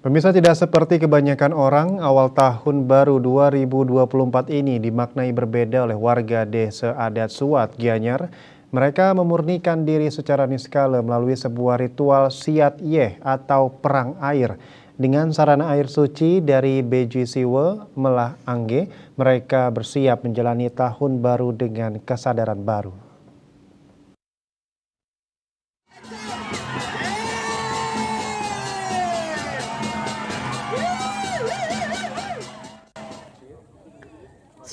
Pemirsa, tidak seperti kebanyakan orang, awal tahun baru 2024 ini dimaknai berbeda oleh warga Desa Adat Suat, Gianyar. Mereka memurnikan diri secara niskala melalui sebuah ritual Siat Yeh atau perang air. Dengan sarana air suci dari Beji Siwe Melah Angge, mereka bersiap menjalani tahun baru dengan kesadaran baru.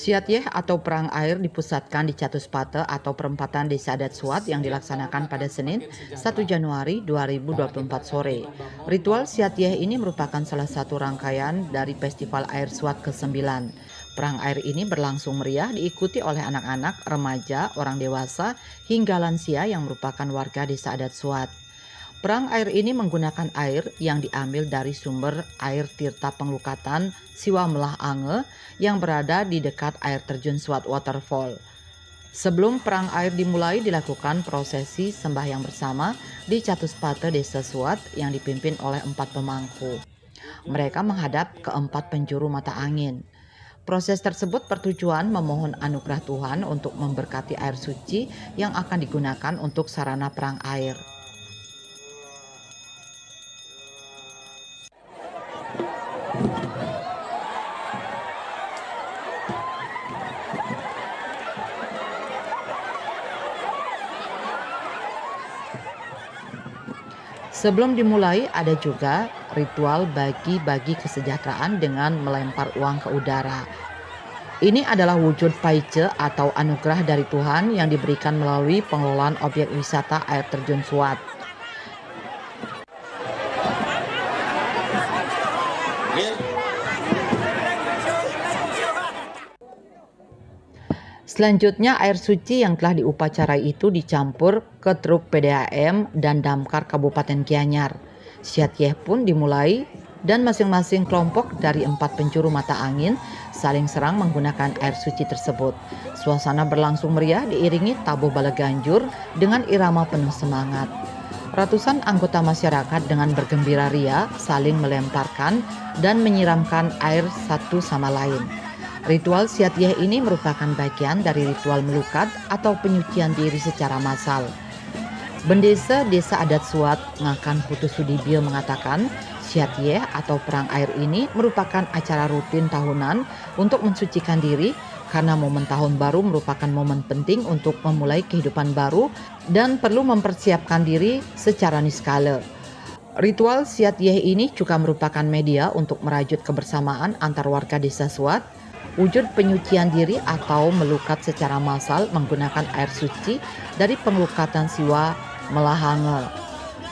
Siat Yeh atau perang air dipusatkan di Catuspate atau perempatan Desa Adat Suat yang dilaksanakan pada Senin 1 Januari 2024 sore. Ritual Siat Yeh ini merupakan salah satu rangkaian dari Festival Air Suat ke-9. Perang air ini berlangsung meriah diikuti oleh anak-anak, remaja, orang dewasa, hingga lansia yang merupakan warga Desa Adat Suat. Perang air ini menggunakan air yang diambil dari sumber air Tirta Penglukatan Siwa Melah Ange yang berada di dekat air terjun Suat Waterfall. Sebelum perang air dimulai dilakukan prosesi sembahyang bersama di Catuspate Desa Suat yang dipimpin oleh 4 pemangku. Mereka menghadap ke 4 penjuru mata angin. Proses tersebut bertujuan memohon anugerah Tuhan untuk memberkati air suci yang akan digunakan untuk sarana perang air. Sebelum dimulai ada juga ritual bagi-bagi kesejahteraan dengan melempar uang ke udara. Ini adalah wujud paice atau anugerah dari Tuhan yang diberikan melalui pengelolaan objek wisata air terjun Suat. Selanjutnya air suci yang telah diupacarai itu dicampur ke truk PDAM dan damkar Kabupaten Gianyar. Siat Yeh pun dimulai dan masing-masing kelompok dari 4 penjuru mata angin saling serang menggunakan air suci tersebut. Suasana berlangsung meriah diiringi tabuh bala ganjur dengan irama penuh semangat. Ratusan anggota masyarakat dengan bergembira ria saling melemparkan dan menyiramkan air satu sama lain. Ritual Siat Yeh ini merupakan bagian dari ritual melukat atau penyucian diri secara massal. Bendesa Desa Adat Suat Ngakan Putu Sudibyo mengatakan Siat Yeh atau perang air ini merupakan acara rutin tahunan untuk mensucikan diri karena momen tahun baru merupakan momen penting untuk memulai kehidupan baru dan perlu mempersiapkan diri secara niskala. Ritual Siat Yeh ini juga merupakan media untuk merajut kebersamaan antar warga Desa Suat. Wujud penyucian diri atau melukat secara massal menggunakan air suci dari penglukatan Siwa Melah Ange.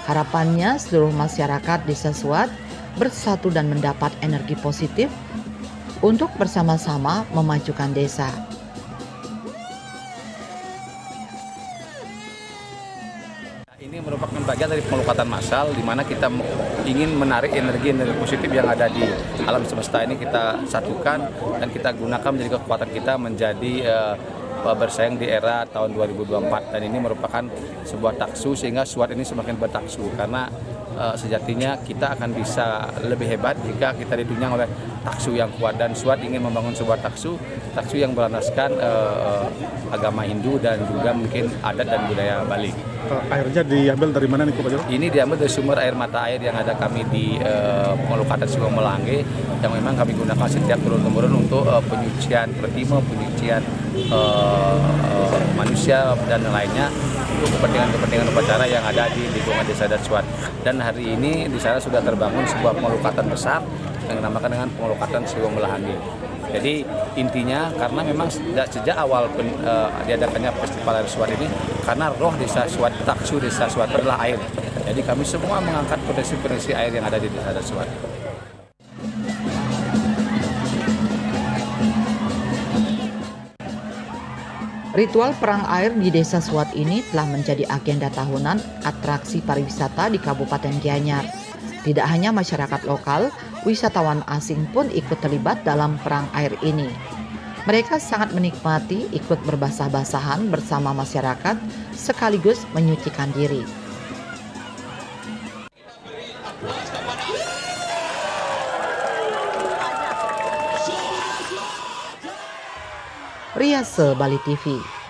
Harapannya seluruh masyarakat Desa Suat bersatu dan mendapat energi positif untuk bersama-sama memajukan desa. Ini merupakan bagian dari pengelukatan massal di mana kita ingin menarik energi-energi positif yang ada di alam semesta ini kita satukan dan kita gunakan menjadi kekuatan kita menjadi bersaing di era tahun 2024 dan ini merupakan sebuah taksu sehingga Suat ini semakin bertaksu karena sejatinya kita akan bisa lebih hebat jika kita ditunjang oleh taksu yang kuat dan Suat ingin membangun sebuah taksu yang berlandaskan agama Hindu dan juga mungkin adat dan budaya Bali. Airnya diambil dari mana nih Pak Jero? Ini diambil dari sumber air mata air yang ada kami di Penglukatan Siwa Melah Ange yang memang kami gunakan setiap turun-temurun untuk penyucian pertima, penyucian manusia dan lainnya untuk kepentingan upacara yang ada di lingkungan Desa Adat Suat. Dan hari ini di sana sudah terbangun sebuah penglukatan besar yang dinamakan dengan Penglukatan Siwa Melah Ange. Jadi intinya karena memang sejak awal diadakannya Festival Air Suat ini karena roh Desa Suat, taksu Desa Suat adalah air. Jadi kami semua mengangkat potensi-potensi air yang ada di Desa Adat Suat. Ritual perang air di Desa Suat ini telah menjadi agenda tahunan atraksi pariwisata di Kabupaten Gianyar. Tidak hanya masyarakat lokal, wisatawan asing pun ikut terlibat dalam perang air ini. Mereka sangat menikmati ikut berbasah-basahan bersama masyarakat sekaligus menyucikan diri. Riase Bali TV.